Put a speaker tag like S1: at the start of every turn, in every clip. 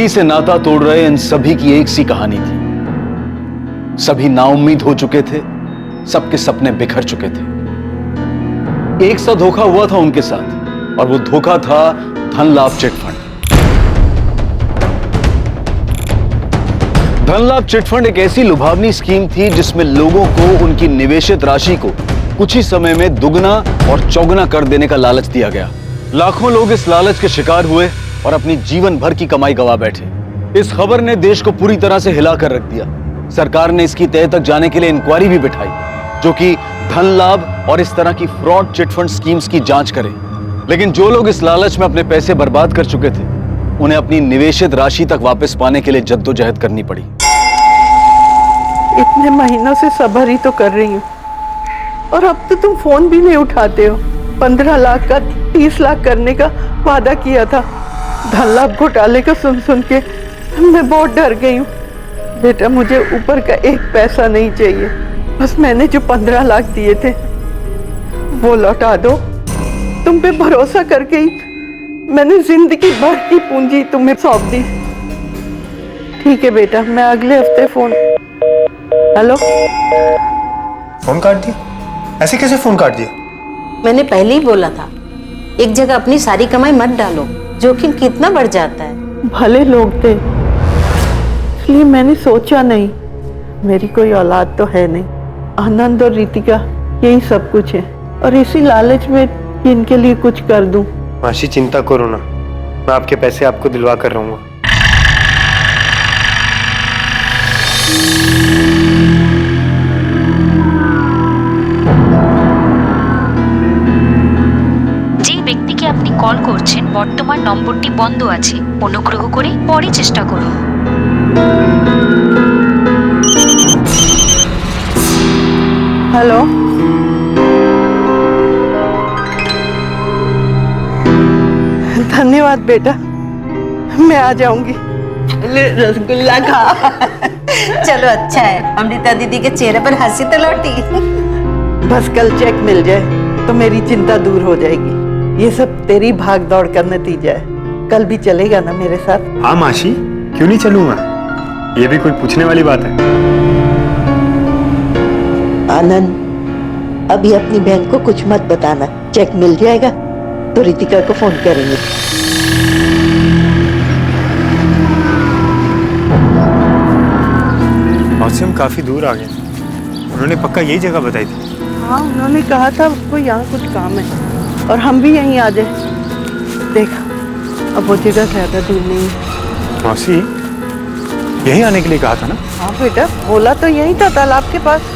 S1: जिंदगी से नाता तोड़ रहे इन सभी की एक सी कहानी थी। सभी नाउम्मीद हो चुके थे, सबके सपने बिखर चुके थे। एक सा धोखा हुआ था उनके साथ और वो धोखा था धन लाभ चिटफंड। धन लाभ चिटफंड एक ऐसी लुभावनी स्कीम थी जिसमें लोगों को उनकी निवेशित राशि को कुछ ही समय में दुगना और चौगुना कर देने का लालच दिया गया। लाखों लोग इस लालच के शिकार हुए और अपनी जीवन भर की कमाई गंवा बैठे। इस खबर ने देश को पूरी तरह से हिला कर रख दिया। सरकार ने इसकी तह तक जाने के लिए इंक्वायरी भी बिठाई, जो कि धन लाभ और इस तरह की फ्रॉड चिटफंड स्कीम्स की जांच करे। लेकिन जो लोग इस लालच में अपने पैसे बर्बाद कर चुके थे, उन्हें अपनी निवेशित राशि तक वापस पाने के लिए जद्दोजहद करनी पड़ी।
S2: इतने महीनों से सब्र ही तो कर रही हूँ, और अब तो तुम फोन भी नहीं उठाते हो। 15 लाख का 30 लाख करने का वादा किया था। धन लाभ घोटाले को सुन सुन के मैं बहुत डर गई हूँ। बेटा, मुझे ऊपर का एक पैसा नहीं चाहिए, बस मैंने जो 15 लाख दिए थे वो लौटा दो। तुम पे भरोसा करके ही मैंने जिंदगी भर की पूंजी तुम्हें सौंप दी। ठीक है बेटा, मैं अगले हफ्ते फोन। हेलो,
S3: फोन काट दिया? ऐसे कैसे फोन काट दिया?
S4: मैंने पहले ही बोला था, एक जगह अपनी सारी कमाई मत डालो, जोखिम कितना बढ़ जाता है।
S2: भले लोग थे, इसलिए मैंने सोचा नहीं। मेरी कोई औलाद तो है नहीं। आनंद और रितिका यही सब कुछ है, और इसी लालच में कि इनके लिए कुछ कर दूं।
S3: मासी, चिंता करो ना, मैं आपके पैसे आपको दिलवा कर रहूंगा।
S5: আপনি কল করছেন বর্তমান নম্বরটি বন্ধ আছে, অনুগ্রহ করে পরে চেষ্টা করুন।
S2: हेलो, धन्यवाद बेटा, मैं आ जाऊंगी। रसगुल्ला खा।
S4: चलो अच्छा है, अमृता दीदी के चेहरे पर हंसी तो लौटी।
S2: बस कल चेक मिल जाए तो मेरी चिंता दूर हो जाएगी। ये सब तेरी भाग दौड़ का नतीजा है। कल भी चलेगा ना मेरे साथ?
S3: हाँ मासी, क्यों नहीं चलूंगा? ये भी कोई पूछने वाली बात है?
S2: आनंद, अभी अपनी बहन को कुछ मत बताना। चेक मिल जाएगा तो रितिका को फोन करेंगे।
S3: मासी, हम काफी दूर आ गए। उन्होंने पक्का यही जगह बताई थी।
S2: हाँ, उन्होंने कहा था उसको यहाँ कुछ काम है और हम भी यहीं आ जाए। देखा, अब वो जगह ज्यादा दूर नहीं है।
S3: मासी, यहीं आने के लिए कहा था ना?
S2: हाँ बेटा, बोला तो यहीं था, तालाब के पास।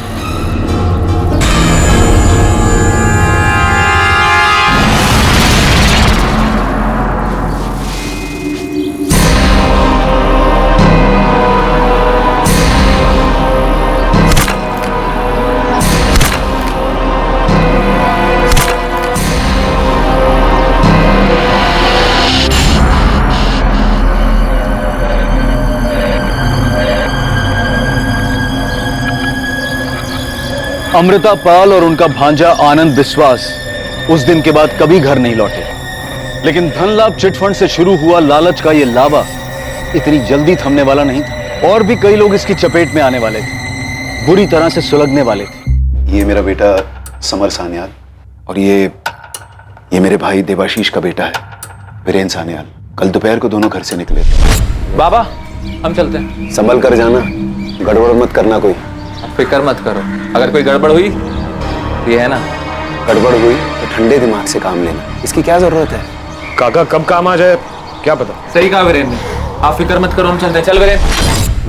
S1: अमृता पाल और उनका भांजा आनंद विश्वास उस दिन के बाद कभी घर नहीं लौटे। लेकिन धन लाभ चिटफंड से शुरू हुआ लालच का ये लावा इतनी जल्दी थमने वाला नहीं था, और भी कई लोग इसकी चपेट में आने वाले थे, बुरी तरह से सुलगने वाले थे।
S6: ये मेरा बेटा समर सान्याल, और ये मेरे भाई देवाशीष का बेटा है वीरेन सान्याल। कल दोपहर को दोनों घर से निकले थे।
S7: बाबा, हम चलते हैं।
S6: संभल कर जाना, गड़बड़ मत करना कोई।
S7: फिक्र मत करो, अगर कोई गड़बड़ हुई तो ये है ना।
S6: गड़बड़ हुई तो ठंडे दिमाग से काम लेना, इसकी क्या जरूरत है?
S3: काका कब काम आ जाए क्या पता।
S7: सही कहा वीरेन ने, आप फिक्र मत करो, हम चलते हैं। चल वीरेन।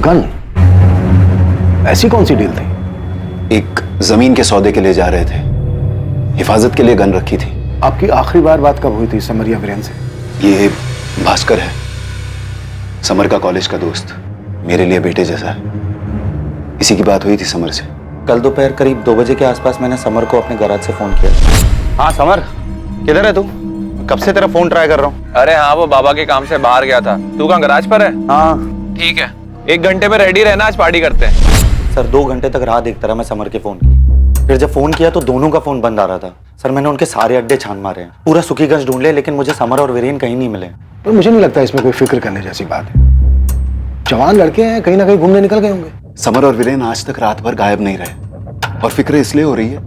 S6: गन? ऐसी कौन सी डील थी? एक जमीन के सौदे के लिए जा रहे थे, हिफाजत के लिए गन रखी थी।
S8: आपकी आखिरी बार बात कब हुई थी समरिया वीरेन से?
S6: ये भास्कर है, समर का कॉलेज का दोस्त, मेरे लिए बेटे जैसा है। इसी की बात हुई थी समर से।
S9: कल दोपहर करीब 2 बजे के आसपास मैंने समर को अपने गैराज से फोन किया।
S10: हाँ समर, किधर है तू? कब से तेरा फोन ट्राई कर रहा हूँ।
S7: अरे हाँ, वो बाबा के काम से बाहर गया था। तू कहाँ, गराज पर है?
S10: हाँ
S7: ठीक है, 1 घंटे में रेडी रहना, आज पार्टी करते हैं।
S9: सर 2 घंटे तक राह देखता रहा मैं समर के फोन की। फिर जब फोन किया तो दोनों का फोन बंद आ रहा था। सर मैंने उनके सारे अड्डे छान मारे हैं, पूरा सुखीगंज ढूंढ ले, लेकिन मुझे समर और वीरेन कहीं नहीं मिले।
S8: पर मुझे नहीं लगता इसमें कोई फिक्र करने जैसी बात है। जवान लड़के हैं, कहीं ना कहीं घूमने निकल गए होंगे।
S6: समर और वीरेन आज तक रात भर गायब नहीं रहे और फिक्र इसलिए हो रही है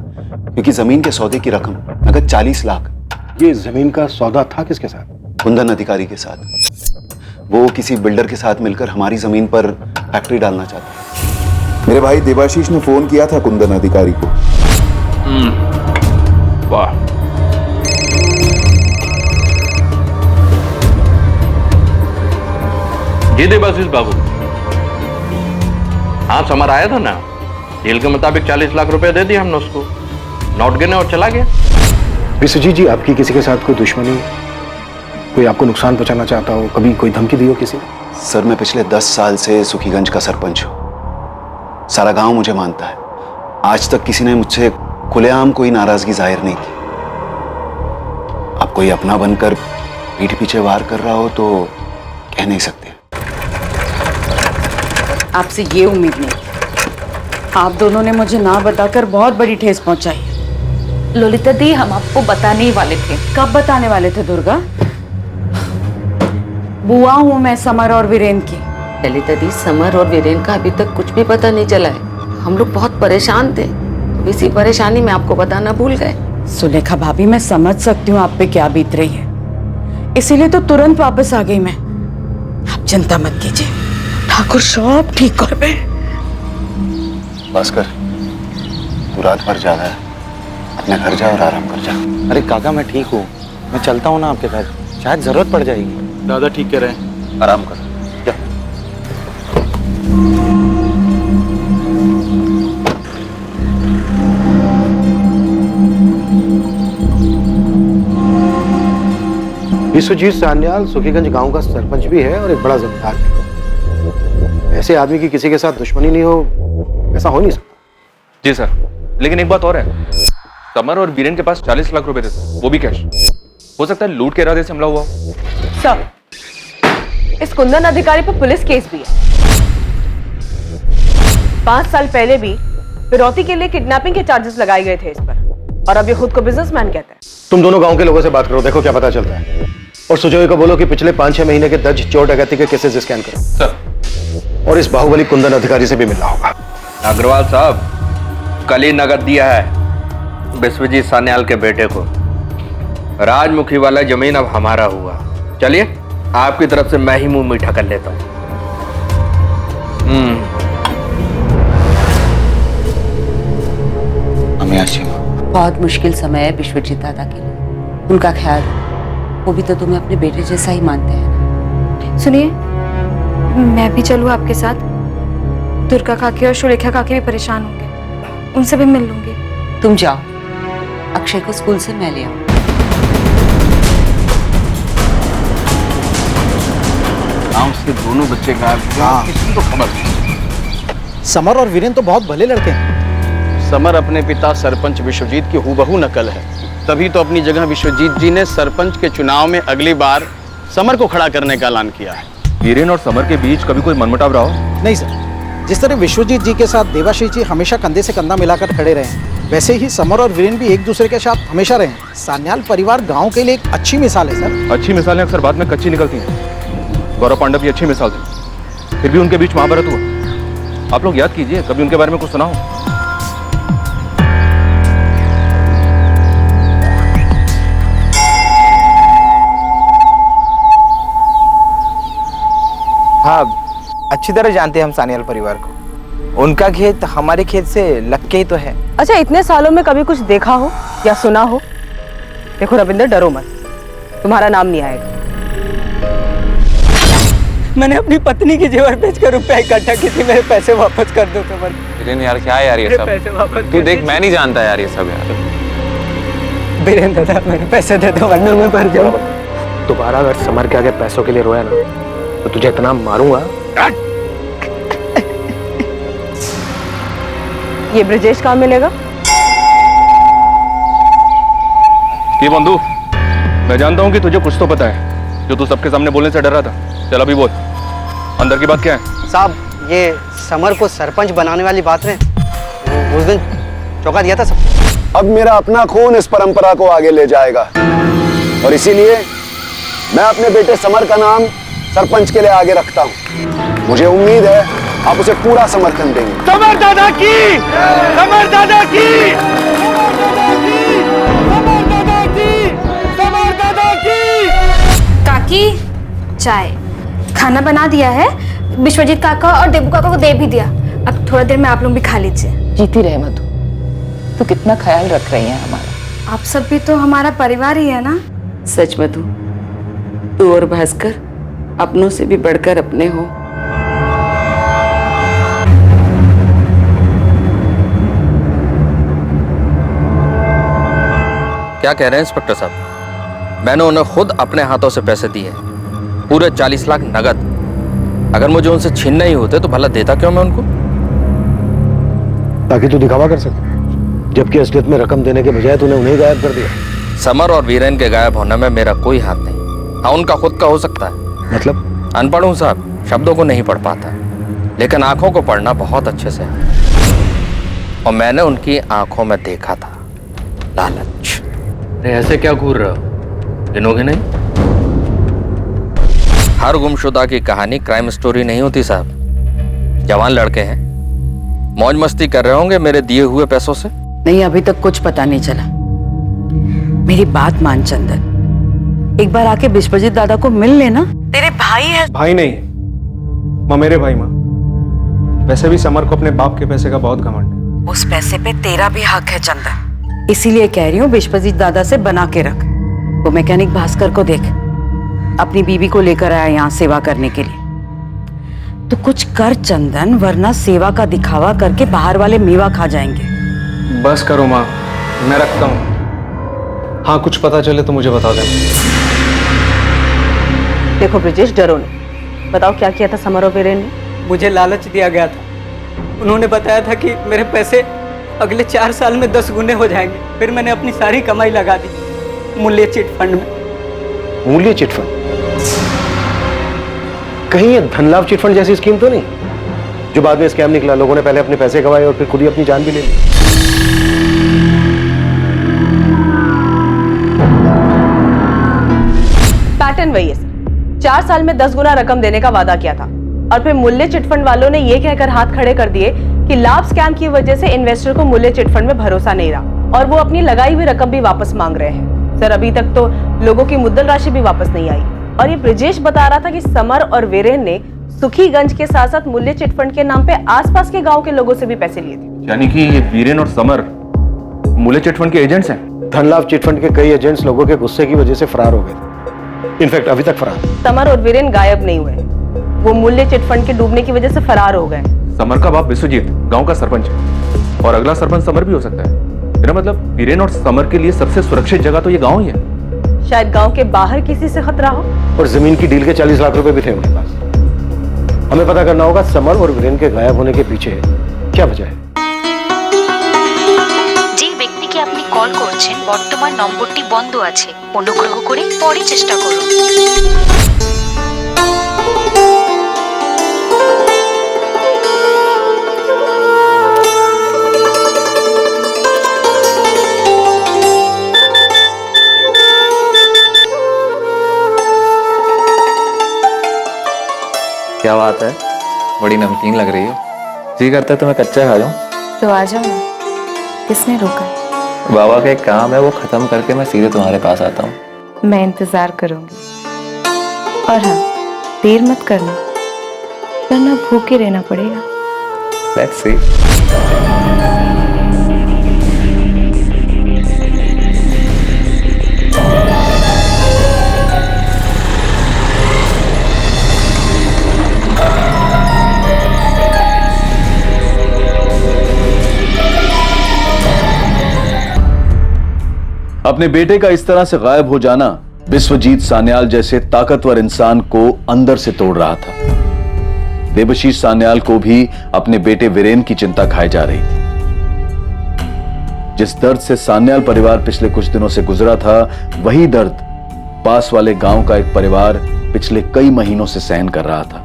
S6: क्योंकि जमीन के सौदे की रकम नगद 40 लाख।
S8: ये जमीन का सौदा था किसके साथ?
S6: कुंदन अधिकारी के साथ। वो किसी बिल्डर के साथ मिलकर हमारी जमीन पर फैक्ट्री डालना चाहता है।
S11: मेरे भाई देवाशीष ने फोन किया था कुंदन अधिकारी को।
S7: वाह, जी देवाशीष बाबू, हाँ समर आया था ना, डील के मुताबिक 40 लाख रुपए दे दिए हमने उसको, नोट गिने और चला गया।
S8: विश्वजीत जी, आपकी किसी के साथ कोई दुश्मनी, कोई आपको नुकसान पहुंचाना चाहता हो, कभी कोई धमकी दी हो किसी ने?
S6: सर, मैं पिछले 10 साल से सुखीगंज का सरपंच हूं। सारा गांव मुझे मानता है। आज तक किसी ने मुझसे खुलेआम कोई नाराजगी जाहिर नहीं की। अब कोई अपना बनकर पीठ पीछे वार कर रहा हो तो कह नहीं सकते।
S12: आपसे ये उम्मीद नहीं। आप दोनों ने मुझे ना बताकर बहुत बड़ी ठेस पहुंचाई है।
S5: ललिता दी, हम आपको बताने ही वाले थे।
S12: कब बताने वाले थे दुर्गा? बुआ हूं मैं समर और वीरेन की।
S4: ललिता दी, समर और वीरेन का अभी तक कुछ भी पता नहीं चला है। हम लोग बहुत परेशान थे, तो इसी परेशानी में आपको बताना भूल गए।
S12: सुलेखा भाभी, मैं समझ सकती हूँ आप पे क्या बीत रही है, इसीलिए तो तुरंत वापस आ गई मैं। आप चिंता मत कीजिए, ठाकुर सब ठीक कर पे।
S6: भास्कर, तू रात भर जागा है, अपने घर जा और आराम कर जा।
S9: अरे काका, मैं ठीक हूँ, मैं चलता हूँ ना आपके घर, शायद जरूरत पड़ जाएगी।
S3: दादा ठीक कह रहे हैं,
S6: आराम कर जा।
S8: विश्वजीत सान्याल सुखीगंज गांव का सरपंच भी है और एक बड़ा जमींदार भी। ऐसे आदमी की किसी के साथ दुश्मनी नहीं हो, ऐसा हो नहीं सकता।
S7: जी सर, लेकिन एक बात और है, समर और वीरेन के पास 40 लाख रुपए थे, वो भी कैश। हो सकता है लूट के इरादे से हमला हुआ हो।
S13: सर, इस कुंदन अधिकारी पर पुलिस केस भी है। 5 साल पहले भी फिरौती के लिए किडनैपिंग के चार्जेस लगाए गए थे इस पर, और अब ये खुद को बिजनेसमैन कहता है।
S8: तुम दोनों गांव के लोगों से बात करो, देखो क्या पता चलता है। और सुजोई को बोलो कि पिछले 5-6 महीने के दर्ज चोर डकैती के केसेस स्कैन करो
S7: सर।
S8: और इस बाहुबली कुंदन अधिकारी से भी मिलना होगा।
S7: अग्रवाल साहब, कल ही नगद दिया है विश्वजीत सान्याल के बेटे को। राजमुखी वाला जमीन अब हमारा हुआ। चलिए, आपकी तरफ से मैं ही मुंह मीठा कर लेता हूं।
S12: बहुत मुश्किल समय है विश्वजीत दादा के लिए, उनका ख्याल, वो भी तो तुम्हें अपने बेटे जैसा ही मानते हैं।
S5: सुनिए, मैं भी चलूँ आपके साथ? दुर्गा काकी और सुलेखा काकी भी परेशान होंगे, उनसे भी मिल लूंगी।
S12: तुम जाओ, अक्षय को स्कूल से मैं ले आऊं।
S1: गांव से दोनों बच्चे गायब हुए, किसी को खबर नहीं।
S8: समर और वीरेन तो बहुत भले लड़के हैं।
S1: समर अपने पिता सरपंच विश्वजीत की हूबहू नकल है, तभी तो अपनी जगह विश्वजीत जी ने सरपंच के चुनाव में अगली बार समर को खड़ा करने का ऐलान किया है।
S7: वीरेन और समर के बीच कभी कोई मनमुटाव रहा हो?
S8: नहीं सर, जिस तरह विश्वजीत जी के साथ देवाशीष जी हमेशा कंधे से कंधा मिलाकर खड़े रहे, वैसे ही समर और वीरेन भी एक दूसरे के साथ हमेशा रहे। सान्याल परिवार गांव के लिए एक अच्छी मिसाल है सर।
S7: अच्छी मिसालें अक्सर बाद में कच्ची निकलती हैं। गौरव पांडव की अच्छी मिसाल थी, फिर भी उनके बीच महाभारत हुआ। आप लोग याद कीजिए, कभी उनके बारे में कुछ सुना हो?
S10: हाँ, अच्छी तरह जानते हैं हम सान्याल परिवार को। उनका खेत हमारे खेत से लग के ही तो है।
S13: अच्छा, इतने सालों में कभी कुछ देखा हो या सुना हो? देखो रविंदर, डरो मत, तुम्हारा नाम नहीं आएगा।
S10: मैंने अपनी पत्नी की जेवर बेचकर रुपया इकट्ठा की थी, मेरे पैसे वापस कर दो कमल।
S7: वीरेन यार, क्या है यार ये सब? तू देख, मैं नहीं जानता यार ये सब यार।
S10: वीरेन दादा, मेरे पैसे दे दो वरना मैं मर जाऊं।
S8: दोबारा अगर समर के आगे पैसों के लिए रोया ना, तो तुझे इतना मारूंगा।
S13: ये ब्रजेश कहाँ मिलेगा?
S7: ये बंधु, मैं जानता हूँ कि तुझे कुछ तो पता है, जो तू सबके सामने बोलने से डर रहा था। चल अभी बोल, अंदर की बात क्या है?
S10: साहब, ये समर को सरपंच बनाने वाली बात में उस दिन चौंका दिया था सब।
S6: अब मेरा अपना खून इस परंपरा को आगे ले जाएगा और इसीलिए मैं अपने बेटे समर का नाम सरपंच के लिए आगे रखता हूं। मुझे उम्मीद है आप उसे पूरा समर्थन देंगे।
S14: समर दादा की, समर दादा की, समर दादा की।
S5: काकी चाय खाना बना दिया है, विश्वजीत काका और देबू काका को दे भी दिया। अब थोड़ा देर में आप लोग भी खा लीजिए।
S4: जीती रहे मधु, तू कितना ख्याल रख रही है हमारा।
S5: आप सब भी तो हमारा परिवार ही है ना।
S4: सच मधु, तू और भास्कर अपनों से भी बढ़कर अपने हो।
S7: क्या कह रहे हैं इंस्पेक्टर साहब? मैंने उन्हें खुद अपने हाथों से पैसे दिए, पूरे 40 लाख नगद। अगर मुझे उनसे छीनना ही होते तो भला देता क्यों मैं उनको?
S15: ताकि तू दिखावा कर सके, जबकि असलियत में रकम देने के बजाय तूने उन्हें गायब कर दिया।
S7: समर और वीरेन के गायब होने में मेरा कोई हाथ नहीं। हाँ, उनका खुद का हो सकता है।
S15: मतलब?
S7: अनपढ़ हूं साहब, शब्दों को नहीं पढ़ पाता, लेकिन आंखों को पढ़ना बहुत अच्छे से है। और मैंने उनकी आंखों में देखा था लालच। अरे ऐसे क्या घूर रहे हो? गिनोगे नहीं? हर गुमशुदा की कहानी क्राइम स्टोरी नहीं होती साहब। जवान लड़के हैं, मौज मस्ती कर रहे होंगे मेरे दिए हुए पैसों से।
S12: नहीं, अभी तक कुछ पता नहीं चला। मेरी बात मान चंदन, एक बार आके विश्वजीत दादा को मिल लेना। तेरे भाई है।
S3: भाई नहीं माँ, मेरे भाई माँ। वैसे भी समर को अपने बाप के पैसे का बहुत घमंड है।
S12: उस पैसे पे तेरा भी हक है चंदन, इसीलिए कह रही हूँ विश्वजीत दादा से बना के रख। वो मैकेनिक भास्कर को देख, अपनी बीवी को लेकर आया यहाँ सेवा करने के लिए। तो कुछ कर चंदन, वरना सेवा का दिखावा करके बाहर वाले मेवा खा जाएंगे।
S3: बस करो माँ, मैं रखता हूँ। हाँ, कुछ पता चले तो मुझे बता देना।
S13: देखो ब्रिजेश, डरो नहीं। बताओ क्या किया था समर और वीरेन ने?
S16: मुझे लालच दिया गया था। उन्होंने बताया था कि मेरे पैसे अगले 4 साल में 10 गुने हो जाएंगे। फिर मैंने अपनी सारी कमाई लगा दी मूल्य चिट फंड में।
S15: मूल्य चिट फंड? कहीं ये धनलाभ चिट फंड जैसी स्कीम तो नहीं, जो बाद में स्कैम निकला? लोगों ने पहले अपने पैसे गंवाए और फिर खुद ही अपनी जान भी ले ली।
S13: पैटर्न वही है सर। 4 साल में 10 गुना रकम देने का वादा किया था और फिर मूल्य चिटफंड वालों ने ये कहकर हाथ खड़े कर दिए कि लाभ स्कैम की वजह से इन्वेस्टर को मूल्य चिटफंड में भरोसा नहीं रहा और वो अपनी लगाई हुई रकम भी वापस मांग रहे हैं। सर, अभी तक तो लोगों की मुद्दल राशि भी वापस नहीं आई। और ये ब्रिजेश बता रहा था कि समर और वीरेन ने सुखीगंज के साथ साथ मूल्य चिटफंड के नाम पे आसपास के गांव के लोगों से भी पैसे लिए थे।
S3: यानी कि ये वीरेन और समर मूल्य चिटफंड के एजेंट्स हैं?
S15: धनलाभ चिटफंड के कई एजेंट्स लोगों के गुस्से की वजह से फरार हो गए। इनफैक्ट अभी तक फरार।
S13: समर और वीरेन गायब नहीं हुए, वो मूल्य चिटफंड के डूबने की वजह से फरार हो गए।
S3: समर का बाप विश्वजीत गांव का सरपंच है और अगला सरपंच समर भी हो सकता है। मेरा मतलब वीरेन और समर के लिए सबसे सुरक्षित जगह तो ये गांव ही है।
S13: शायद गांव के बाहर किसी से खतरा हो।
S15: और जमीन की डील के 40 लाख रुपए भी थे उनके पास। हमें पता करना होगा समर और वीरेन के गायब होने के पीछे क्या वजह है।
S17: যে ব্যক্তিকে আপনি কল করছেন বর্তমান নম্বরটি বন্ধ আছে, অনুগ্রহ করে পরে চেষ্টা করুন।
S18: क्या बात है, बड़ी नमकीन लग रही हो। जी करता है तो मैं कच्चा खा जाऊं।
S5: तो आ जाओ ना, किसने रोका?
S18: बाबा का एक काम है, वो खत्म करके मैं सीधे तुम्हारे पास आता हूँ।
S5: मैं इंतजार करूंगी। और हाँ, देर मत करना, वरना भूखे रहना पड़ेगा।
S18: Let's see.
S1: अपने बेटे का इस तरह से गायब हो जाना विश्वजीत सान्याल जैसे ताकतवर इंसान को अंदर से तोड़ रहा था। देवशीष सान्याल को भी अपने बेटे वीरेन की चिंता खाई जा रही थी। जिस दर्द से सान्याल परिवार पिछले कुछ दिनों से गुजरा था, वही दर्द पास वाले गांव का एक परिवार पिछले कई महीनों से सहन कर रहा था।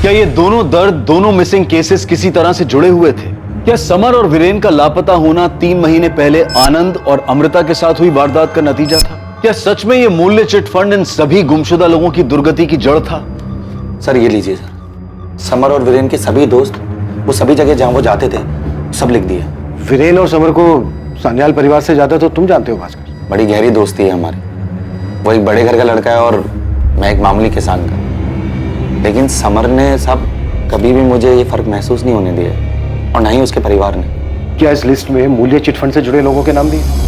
S1: क्या ये दोनों दर्द, दोनों मिसिंग केसेस किसी तरह से जुड़े हुए थे? क्या समर और वीरेन का लापता होना 3 महीने पहले आनंद और अमृता के साथ हुई वारदात का नतीजा था? क्या सच में ये मूल्य चिट फंड इन सभी गुमशुदा लोगों की दुर्गति की जड़ था?
S9: सर ये लीजिए सर, समर और वीरेन के सभी दोस्त वो सभी जगह जहां वो जाते थे सब लिख दिया।
S15: वीरेन और समर को सान्याल परिवार से ज्यादा तो तुम जानते हो भास्कर।
S9: बड़ी गहरी दोस्ती है हमारी। वो एक बड़े घर का लड़का है और मैं एक मामूली किसान का। लेकिन समर ने सब कभी भी मुझे ये फर्क महसूस नहीं होने दिया और ना ही उसके परिवार ने।
S15: क्या इस लिस्ट में मूल्य चिटफंड से जुड़े लोगों के नाम दिए?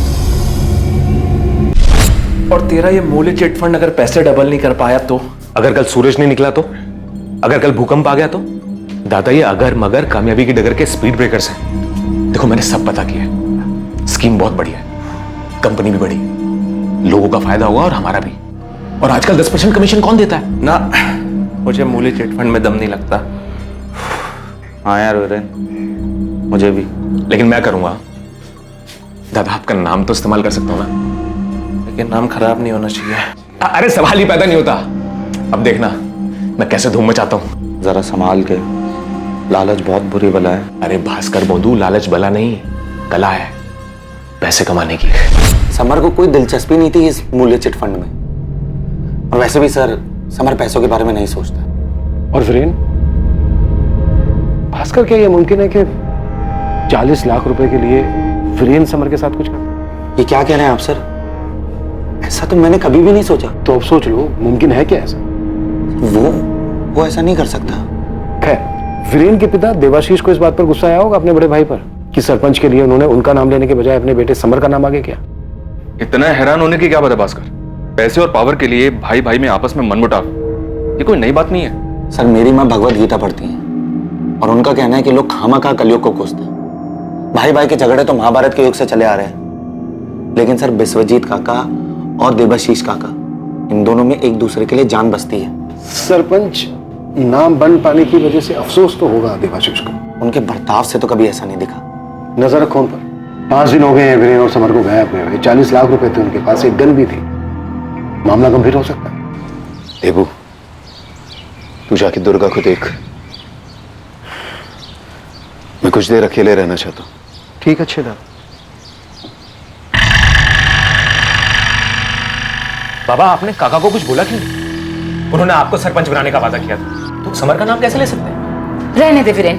S3: और तेरा ये मूल्य चिट फंड अगर पैसे डबल नहीं कर पाया तो?
S15: अगर कल सूरज नहीं निकला तो? अगर कल भूकंप आ गया तो?
S3: दादा ये अगर मगर कामयाबी की डगर के स्पीड ब्रेकर्स हैं। देखो मैंने सब पता किया है। स्कीम बहुत बढ़िया है, कंपनी भी बड़ी, लोगों का फायदा होगा और हमारा भी। और आजकल 10% कमीशन कौन देता है? ना मुझे मूल्य चिट फंड में दम नहीं लगता।
S9: हाँ यार वीरेन, मुझे भी।
S3: लेकिन मैं करूंगा। दादा आपका नाम तो इस्तेमाल कर सकता हूं ना, लेकिन नाम खराब नहीं होना चाहिए। अरे सवाल ही पैदा नहीं होता। अब देखना मैं कैसे धूम मचाता हूं।
S9: जरा संभाल के, लालच बहुत बुरी बला है।
S3: अरे भास्कर बोंदू, लालच बला नहीं, कला है पैसे कमाने की।
S9: समर को कोई दिलचस्पी नहीं थी इस मूल्य चिट फंड में। और वैसे भी सर, समर पैसों के बारे में नहीं सोचता।
S15: और वीरेन, भास्कर क्या ये मुमकिन है कि 40 लाख रुपए के लिए वीरेन समर के साथ कुछ कर?
S9: ये क्या कह रहे हैं आप सर? ऐसा तो मैंने कभी भी नहीं सोचा।
S15: तो अब सोच लो, मुमकिन है क्या ऐसा?
S9: वो ऐसा नहीं कर सकता।
S15: खैर, वीरेन के पिता देवाशीष को इस बात पर गुस्सा आया होगा अपने बड़े भाई पर कि सरपंच के लिए उन्होंने उनका नाम लेने के बजाय अपने बेटे समर का नाम आगे किया।
S3: इतना हैरान होने की क्या बात है भास्कर? पैसे और पावर के लिए भाई भाई में आपस में मनमुटाव, ये कोई नई बात नहीं है।
S9: सर मेरी माँ भगवत गीता पढ़ती है और उनका कहना है कि लोग खामखा कलयुग को कोसते हैं। भाई भाई के झगड़े तो महाभारत के युग से चले आ रहे हैं। लेकिन सर विश्वजीत काका और देवाशीष काका, इन दोनों में एक दूसरे के लिए जान बसती है।
S15: सरपंच नाम बन पाने की वजह से अफसोस तो होगा देवाशीष को।
S9: उनके बर्ताव से तो कभी ऐसा नहीं दिखा।
S15: नजर रखो उन पर। 5 दिन हो गए हैं वीरेन और समर को गायब हुए। 40 लाख रुपए थे उनके पास, एक गन भी थी। मामला गंभीर हो सकता है।
S6: देबू, तू जाके दुर्गा को देख। मैं कुछ देर अकेले रहना चाहता हूं।
S15: ठीक, अच्छे दादा।
S3: बाबा आपने काका को कुछ बोला क्यों? उन्होंने आपको सरपंच बनाने का वादा किया था, तो समर का नाम कैसे ले सकते हैं?
S12: रहने दे वीरेन,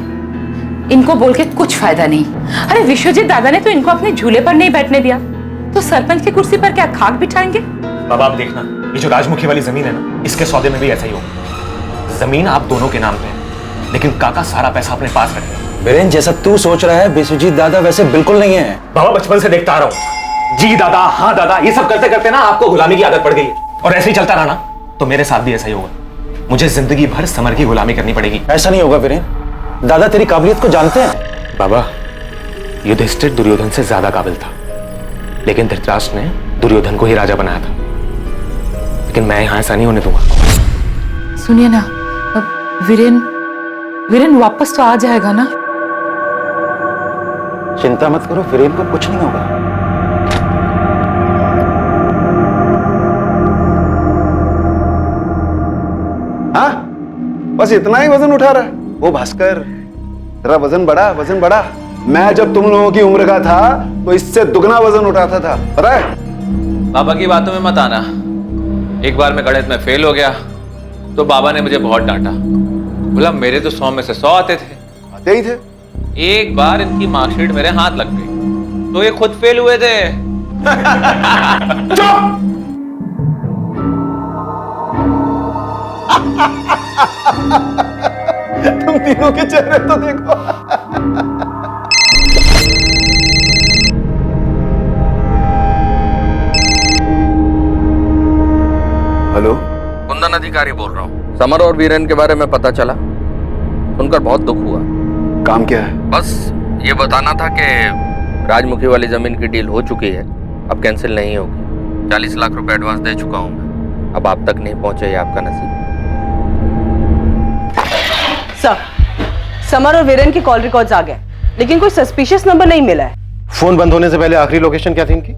S12: इनको बोल के कुछ फायदा नहीं। अरे विश्वजीत दादा ने तो इनको अपने झूले पर नहीं बैठने दिया, तो सरपंच की कुर्सी पर क्या खाक बिठाएंगे?
S3: बाबा आप देखना, ये जो राजमुखी वाली जमीन है ना, इसके सौदे में भी ऐसा ही होगा। जमीन आप दोनों के नाम पे है, लेकिन काका सारा पैसा अपने पास रखेगा।
S9: वीरेन, जैसा तू सोच रहा है विश्वजीत दादा वैसे बिल्कुल नहीं है।
S3: बाबा बचपन से देखता आ रहा हूँ, जी दादा हाँ दादा, ये सब करते करते ना आपको गुलामी की आदत पड़ गई है। और ऐसे ही चलता रहा ना तो मेरे साथ भी ऐसा ही होगा। मुझे जिंदगी भर समर की गुलामी करनी पड़ेगी।
S9: ऐसा नहीं होगा वीरेन, दादा तेरी काबिलियत को जानते हैं।
S3: बाबा युधिष्ठिर दुर्योधन से ज्यादा काबिल था, लेकिन धृतराष्ट्र ने दुर्योधन को ही राजा बनाया था। लेकिन मैं यहां ऐसा नहीं होने दूंगा।
S12: सुनिए ना, वीरेन वापस तो आ जाएगा ना?
S9: चिंता मत करो, वीरेन को कुछ नहीं होगा।
S6: हाँ, बस इतना ही वजन उठा रहा है वो भास्कर। तेरा वजन बढ़ा। मैं जब तुम लोगों की उम्र का था तो इससे दुगना वजन उठाता था, पता है?
S18: बाबा की बातों में मत आना। एक बार मैं गणित में फेल हो गया तो बाबा ने मुझे बहुत डांटा। बोला मेरे तो 100 में से 100 आते
S6: ही थे।
S18: एक बार इनकी मार्कशीट मेरे हाथ लग गई तो ये खुद फेल हुए थे।
S6: तुम तीनों के चेहरे तो देखो।
S7: हेलो, कुंदन अधिकारी बोल रहा हूँ। समर और वीरेन के बारे में पता चला, सुनकर बहुत दुख हुआ।
S6: काम क्या है?
S7: बस ये बताना था कि राजमुखी वाली जमीन की डील हो चुकी है, अब कैंसिल नहीं होगी। 40 लाख रुपए एडवांस दे चुका हूँ मैं। अब आप तक नहीं पहुंचे, ये आपका नसीब।
S13: सर, समर और वीरेन की कॉल रिकॉर्ड्स आ गए, लेकिन कोई सस्पिशियस नंबर नहीं मिला है।
S15: फोन बंद होने से पहले आखिरी लोकेशन क्या थी इनकी?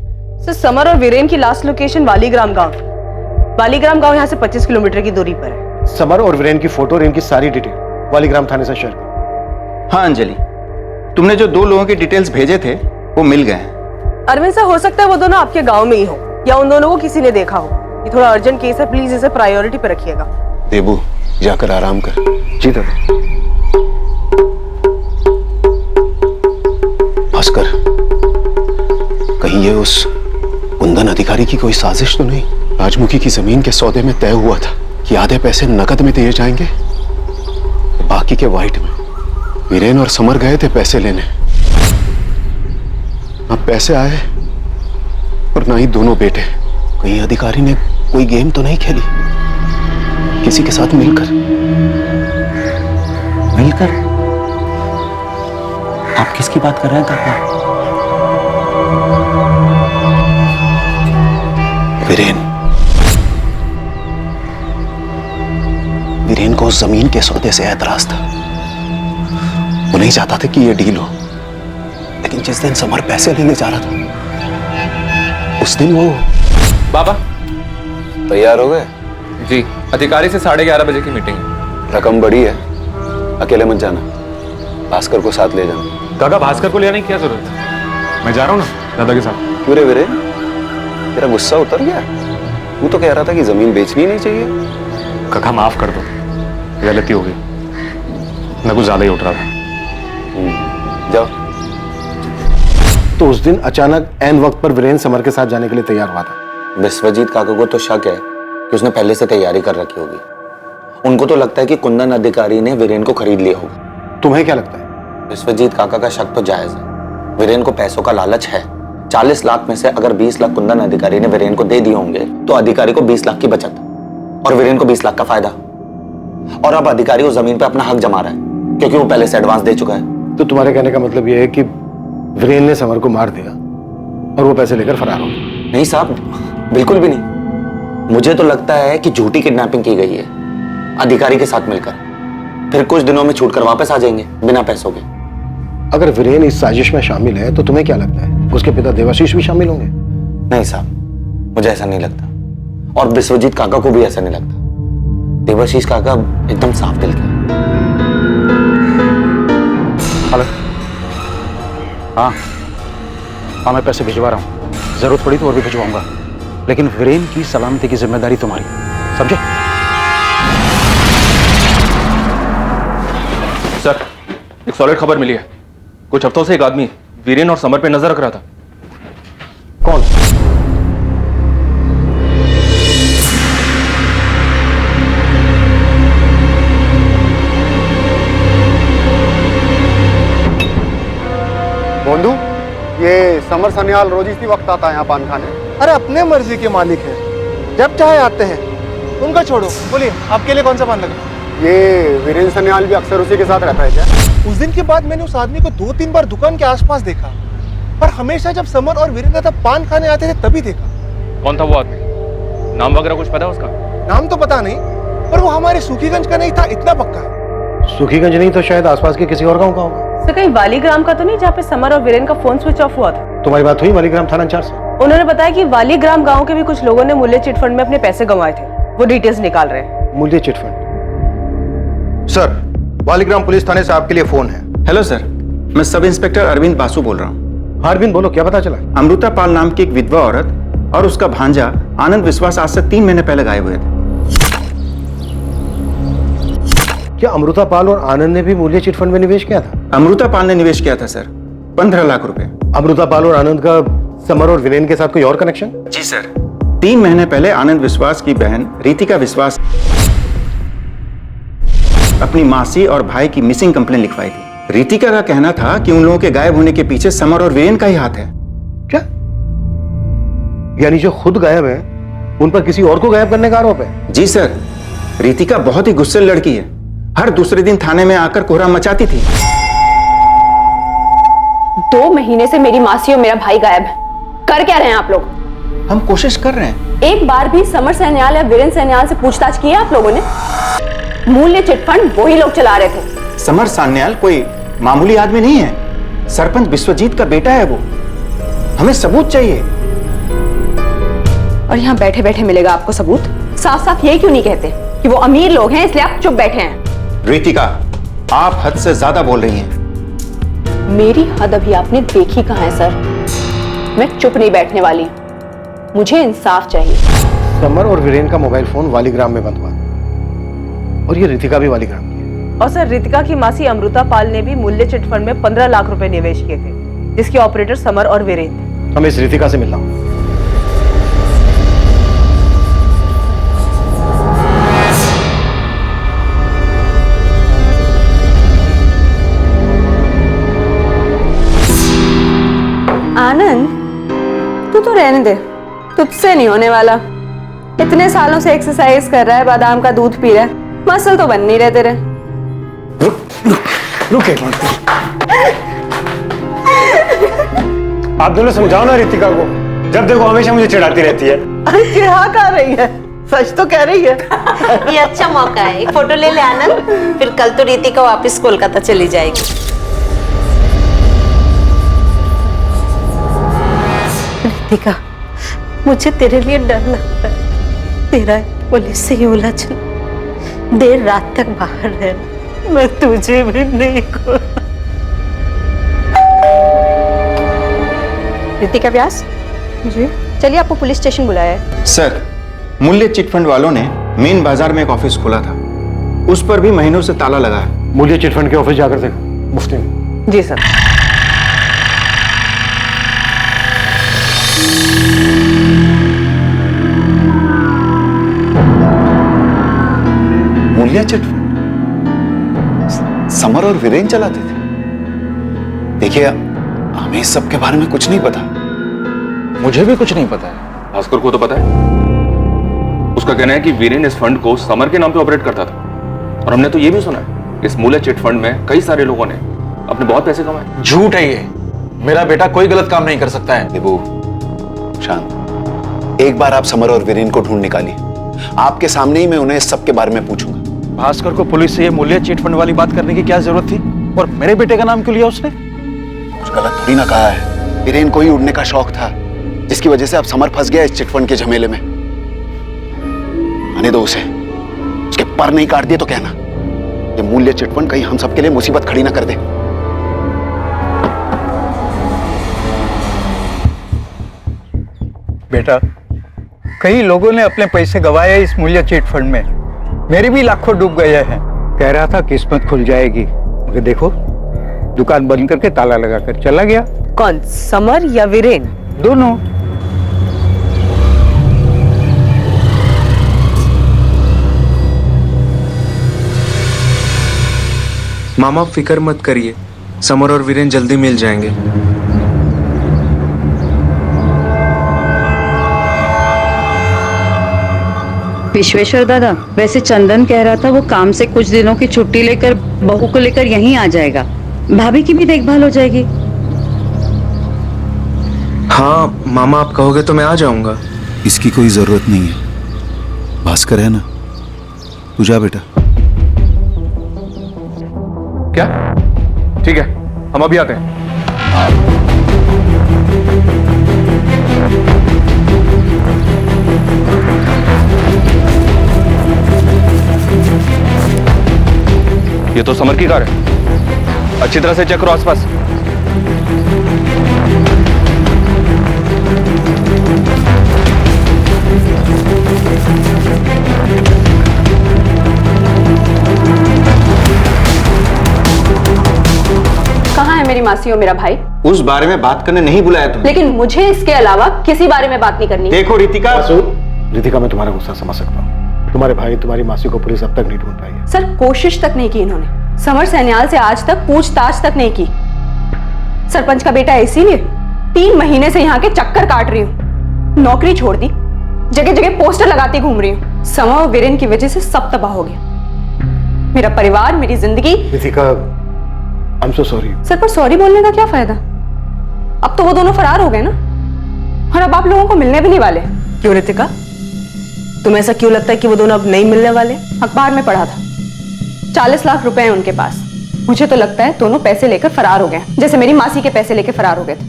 S13: सर, समर और वीरेन की लास्ट लोकेशन वालीग्राम गांव। वालीग्राम गांव यहाँ से 25 किलोमीटर की दूरी पर है।
S15: समर और वीरेन की फोटो और इनकी सारी डिटेल वालीग्राम थाने से शेयर करो।
S6: हाँ अंजलि, तुमने जो 2 लोगों की डिटेल्स भेजे थे वो मिल गए हैं।
S13: अरविंद सर, हो सकता है वो दोनों आपके गांव में ही हो। या उन दोनों को किसी ने देखा हो। ये थोड़ा अर्जेंट केस है, प्लीज इसे प्रायोरिटी पे रखिएगा।
S6: देबू जाकर आराम कर।
S15: जी दादा।
S6: भास्कर, कहीं ये उस कुंदन अधिकारी की कोई साजिश तो नहीं? राजमुखी की जमीन के सौदे में तय हुआ था कि आधे पैसे नकद में दिए जाएंगे, बाकी के वाइट में। वीरेन और समर गए थे पैसे लेने, ना पैसे आए और ना ही दोनों बेटे। कहीं अधिकारी ने कोई गेम तो नहीं खेली किसी के साथ मिलकर?
S9: मिलकर? आप किसकी बात कर रहे हैं काका?
S6: वीरेन को उस जमीन के सौदे से ऐतराज था। वो नहीं चाहता था कि ये डील हो, लेकिन जिस दिन समर पैसे लेने जा रहा था उस दिन वो।
S18: बाबा
S6: तैयार हो गए?
S18: जी, अधिकारी से 11:30 बजे की मीटिंग है।
S6: रकम बड़ी है, अकेले मत जाना, भास्कर को साथ ले जाना।
S3: काका भास्कर को ले आने की क्या जरूरत है? मैं जा रहा हूँ ना दादा के साथ।
S6: क्यों रे वीरेन, तेरा गुस्सा उतर गया? तू तो कह रहा था कि जमीन बेचनी नहीं चाहिए।
S3: काका माफ कर दो, गलती हो गई, मैं कुछ ज्यादा ही उठ रहा था।
S6: जाओ।
S15: तो उस दिन अचानक ऐन वक्त पर वीरेन समर के साथ जाने के लिए तैयार हुआ था।
S9: विश्वजीत काका को तो शक है कि उसने पहले से तैयारी कर रखी होगी। उनको तो लगता है कि कुंदन अधिकारी ने वीरेन को खरीद लिया होगा।
S15: तुम्हें क्या लगता है?
S9: विश्वजीत काका का शक तो जायज है। वीरेन को पैसों का लालच है। 40 लाख में से अगर 20 लाख कुंदन अधिकारी ने वीरेन को दे दिए होंगे तो अधिकारी को 20 लाख की बचत और वीरेन को 20 लाख का फायदा। और अब अधिकारी उस जमीन पे अपना हक जमा रहा है क्योंकि वो पहले से एडवांस दे चुका है।
S15: तो तुम्हारे कहने का मतलब यह है कि वीरेन ने समर को मार दिया और वो पैसे लेकर फरार हो गया?
S9: नहीं साहब, बिल्कुल भी नहीं। मुझे तो लगता है कि झूठी किडनैपिंग की गई है अधिकारी के साथ मिलकर। फिर कुछ दिनों में छूटकर वापस आ जाएंगे बिना पैसों के।
S15: अगर वीरेन इस साजिश में शामिल है तो तुम्हें क्या लगता है उसके पिता देवाशीष भी शामिल होंगे?
S9: नहीं साहब, मुझे ऐसा नहीं लगता और विश्वजीत काका को भी ऐसा नहीं लगता। देवाशीष काका एकदम साफ दिल के।
S8: हेलो। हाँ मैं पैसे भिजवा रहा हूँ, जरूरत पड़ी तो और भी भिजवाऊंगा, लेकिन वीरेन की सलामती की जिम्मेदारी तुम्हारी, समझे?
S18: सर, एक सॉलिड खबर मिली है। कुछ हफ्तों से एक आदमी वीरेन और समर पे नजर रख रहा था।
S15: कौन?
S19: बोंधू, ये समर सन्याल रोज इसी वक्त आता है यहाँ पान खाने।
S20: अरे अपने मर्जी के मालिक हैं, जब चाहे आते हैं। उनका छोड़ो, बोलिए आपके लिए कौन सा पान लगा?
S19: ये वीरेन सन्याल भी अक्सर उसी के साथ रहता है क्या?
S20: उस दिन के बाद मैंने उस आदमी को 2-3 बार दुकान के आसपास देखा, पर हमेशा जब समर और वीरेन दादा पान खाने आते थे तभी देखा।
S18: कौन था वो आदमी? नाम वगैरह कुछ पता है उसका?
S20: नाम तो पता नहीं, पर वो हमारे सुखीगंज का नहीं था, इतना पक्का है।
S15: सुखीगंज नहीं तो शायद आसपास के किसी और गांव का होगा।
S13: सर, कहीं वालीग्राम का तो नहीं, जहाँ पे समर और वीरेन का फोन स्विच ऑफ हुआ था?
S15: तुम्हारी बात हुई वालीग्राम थाना इंचार्ज से?
S13: उन्होंने बताया कि वालीग्राम गांव के भी कुछ लोगों ने मूल्य चिटफंड में अपने पैसे गंवाए थे। वो डिटेल्स निकाल रहे हैं।
S15: मूल्य चिटफंड?
S20: सर, वालीग्राम पुलिस थाने से आपके लिए फोन है।
S21: हेलो सर, मैं सब इंस्पेक्टर अरविंद बासु बोल रहा हूँ।
S15: अरविंद बोलो, क्या पता चला?
S21: अमृता पाल नाम की एक विधवा औरत और उसका भांजा आनंद विश्वास आज से 3 महीने पहले गायब हुए थे।
S15: क्या अमृता पाल और आनंद ने भी मूल्य चिटफंड में निवेश किया था?
S21: अमृता पाल ने निवेश किया था सर, 15 लाख रुपए।
S15: अमृता पाल और आनंद का समर और वीरेन के साथ कोई और कनेक्शन?
S21: जी सर, 3 महीने पहले आनंद विश्वास की बहन रितिका विश्वास अपनी मासी और भाई की मिसिंग कंप्लेन लिखवाई थी। रितिका का कहना था कि उन लोगों के गायब होने के पीछे समर और वीरेन का ही हाथ है।
S15: क्या? यानी जो खुद गायब है उन पर किसी और को गायब करने का आरोप है?
S21: जी सर, रितिका बहुत ही गुस्सैल लड़की है। हर दूसरे दिन थाने में आकर कोहराम मचाती थी।
S22: 2 महीने से मेरी मासी और मेरा भाई गायब है। कर क्या रहे हैं आप लोग?
S21: हम कोशिश कर रहे हैं।
S22: एक बार भी समर सन्याल या वीरेन सन्याल से पूछताछ की है आप लोगों ने? मूल्य चिटफंड वही लोग चला रहे थे।
S21: समर सान्याल कोई मामूली आदमी नहीं है, सरपंच विश्वजीत का बेटा है वो। हमें सबूत चाहिए।
S22: और यहाँ बैठे बैठे मिलेगा आपको सबूत? साफ साफ ये क्यों नहीं कहते कि वो अमीर लोग हैं इसलिए आप चुप बैठे हैं?
S21: रितिका, आप हद से ज्यादा बोल रही हैं।
S22: मेरी हद अभी आपने देखी कहाँ है सर? मैं चुप नहीं बैठने वाली। मुझे इंसाफ चाहिए।
S15: समर और वीरेन का मोबाइल फोन वालीग्राम में बंद हुआ और ये रितिका भी वालीग्राम की है।
S13: और सर, रितिका की मासी अमृता पाल ने भी मूल्य चिटफंड में 15 लाख रुपए निवेश किए थे, जिसके ऑपरेटर समर और वीरेन थे।
S15: हमें इस रितिका से मिलना होगा।
S22: आनंद, तू तो रहने दे, तुझसे नहीं होने वाला। इतने सालों से एक्सरसाइज कर रहा है, बादाम का दूध पी रहा है, मसल तो बन नहीं रहे तेरे।
S15: रुक एक मिनट। आप दोनों समझाओ ना रितिका को, जब देखो हमेशा मुझे चिढ़ाती रहती है।
S13: अरे चिढ़ा कर रही है, सच तो कह रही है।
S4: ये अच्छा मौका है, एक फोटो ले ले आनंद, फिर कल तो रितिका वापस कोलकाता चली जाएगी। रितिका, मुझे तेरे लिए डर लगता है। तेरा पुलिस से ही उलझना, देर रात तक बाहर रहना, मैं तुझे भी नहीं को।
S22: रितिका व्यास जी, चलिए आपको पुलिस स्टेशन बुलाया है।
S21: सर, मूल्य चिटफंड वालों ने मेन बाजार में एक ऑफिस खोला था, उस पर भी महीनों से ताला लगा है।
S15: मूल्य चिटफंड के ऑफिस जाकर देखो मुफ्ती में।
S13: जी सर।
S6: मूल्य चिटफंड समर और वीरेन चलाते थे। देखिए, हमें इस सब के बारे में कुछ नहीं पता।
S3: मुझे भी कुछ नहीं पता है। भास्कर को तो पता है। उसका कहना है कि वीरेन इस फंड को समर के नाम पे ऑपरेट करता था, और हमने तो ये भी सुना है इस मूल्य चिट फंड में कई सारे लोगों ने अपने बहुत पैसे कमाए।
S1: झूठ है ये। मेरा बेटा कोई गलत काम नहीं कर सकता है।
S6: देबू, शांत। एक बार आप समर और वीरेन को ढूंढ निकालिए, आपके सामने ही मैं उन्हें इस सब के बारे में पूछूंगा।
S1: भास्कर को पुलिस से ये मूल्य चिट फंड वाली बात करने की क्या जरूरत थी, और मेरे बेटे का नाम क्यों लिया उसने?
S6: कुछ गलत थोड़ी ना कहा है। वीरेन को ही उड़ने का शौक था, जिसकी वजह से अब समर फंस गया इस चिटफंड के झमेले में। आने दो उसे, उसके पर नहीं काट दिए तो कहना, ये मूल्य चिटफंड कहीं हम सबके लिए मुसीबत खड़ी ना कर दे।
S2: बेटा, कई लोगों ने अपने पैसे गंवाए इस मूल्य चिट फंड में, मेरे भी लाखों डूब गए हैं। कह रहा था किस्मत खुल जाएगी, मगर देखो दुकान बंद करके ताला लगाकर चला गया।
S13: कौन, समर या वीरेन?
S2: दोनों।
S11: मामा फिक्र मत करिए, समर और वीरेन जल्दी मिल जाएंगे।
S12: विश्वेश्वर दादा, वैसे चंदन कह रहा था वो काम से कुछ दिनों की छुट्टी लेकर बहू को लेकर यहीं आ जाएगा, भाभी की भी देखभाल हो जाएगी।
S11: हाँ मामा, आप कहोगे तो मैं आ जाऊंगा।
S6: इसकी कोई जरूरत नहीं है, भास्कर है ना, तू जा बेटा।
S3: क्या? ठीक है, हम अभी आते हैं। ये तो समर की कार है, अच्छी तरह से चेक करो आसपास।
S22: कहाँ है मेरी मासी और मेरा भाई?
S21: उस बारे में बात करने नहीं बुलाया तुमने।
S22: लेकिन मुझे इसके अलावा किसी बारे में बात नहीं करनी।
S21: देखो रितिका,
S15: रितिका, मैं तुम्हारा गुस्सा समझ सकता हूँ। तुम्हारे भाई तुम्हारी मासी को पुलिस अब तक नहीं ढूंढ पाई है।
S22: सर, कोशिश तक नहीं की इन्होंने। समर सैन्याल से आज तक पूछताछ तक नहीं की। सरपंच का बेटा है, इसीलिए 3 महीने से यहाँ के चक्कर काट रही हूँ। नौकरी छोड़ दी, जगह जगह पोस्टर लगाती घूम रही हूँ। समर और वीरेन की वजह से सब तबाह हो गया, मेरा परिवार, मेरी जिंदगी।
S15: Ritika, I am so sorry.
S22: Sir, पर सॉरी बोलने का क्या फायदा? अब तो वो दोनों फरार हो गए ना, और अब आप लोगों को मिलने भी नहीं वाले।
S13: क्यों रितिका, तुम्हें ऐसा क्यों लगता है कि वो दोनों अब नहीं मिलने वाले?
S22: अखबार में पढ़ा था 40 लाख रुपए हैं उनके पास। मुझे तो लगता है दोनों पैसे लेकर फरार हो गए, जैसे मेरी मासी के पैसे लेकर फरार हो गए थे।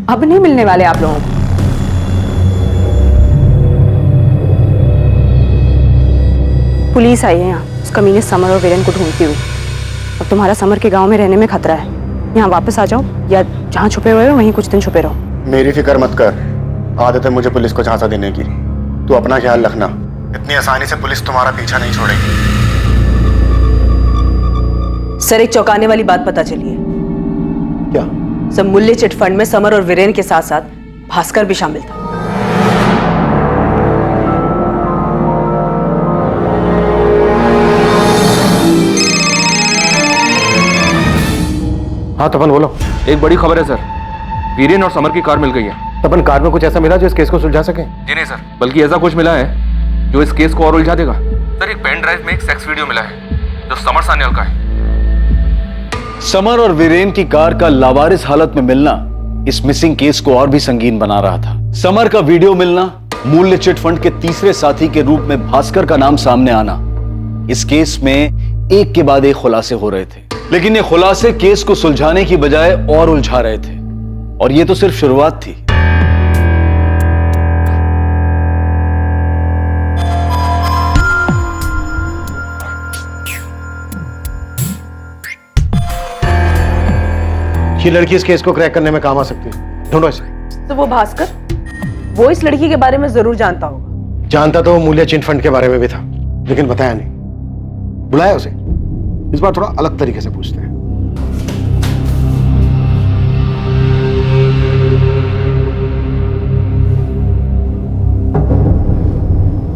S22: अब नहीं मिलने वाले आप लोगों को। पुलिस आई है यहाँ, उस कमीने समर और वीरेन को ढूंढती हुई। अब तुम्हारा समर के गांव में रहने में खतरा है। यहाँ वापस आ जाओ, या जहाँ छुपे हुए हो वहीं कुछ दिन छुपे रहो।
S19: मेरी फिक्र मत कर,
S15: आदत है मुझे पुलिस को झांसा देने की। तू अपना ख्याल रखना, इतनी आसानी से पुलिस तुम्हारा पीछा नहीं छोड़ेगी।
S13: सर, एक चौंकाने वाली बात पता चली है।
S15: क्या?
S13: सर, मूल्य चिट फंड में समर और वीरेन के साथ साथ भास्कर भी शामिल था।
S15: हाँ तपन बोलो।
S7: एक बड़ी खबर है सर, वीरेन और समर की कार मिल गई है।
S15: तपन, कार में कुछ ऐसा मिला जो इस केस को सुलझा सके?
S7: जी नहीं सर, बल्कि ऐसा कुछ मिला है जो इस केस को और उलझा देगा। सर, एक पेन ड्राइव में एक सेक्स वीडियो मिला है जो समर सान्याल का है।
S1: समर और वीरेन की कार का लावारिस हालत में मिलना इस मिसिंग केस को और भी संगीन बना रहा था। समर का वीडियो मिलना, मूल्य चिट फंड के तीसरे साथी के रूप में भास्कर का नाम सामने आना, इस केस में एक के बाद एक खुलासे हो रहे थे। लेकिन ये खुलासे केस को सुलझाने की बजाय और उलझा रहे थे, और ये तो सिर्फ शुरुआत थी।
S15: ये लड़की इस केस को क्रैक करने में काम आ सकती है, ढूंढो इसे।
S13: तो वो भास्कर, वो इस लड़की के बारे में जरूर जानता होगा।
S15: जानता तो वो मूल्य चिट फंड के बारे में भी था, लेकिन बताया नहीं। बुलाया उसे, इस बार थोड़ा अलग तरीके से पूछते हैं।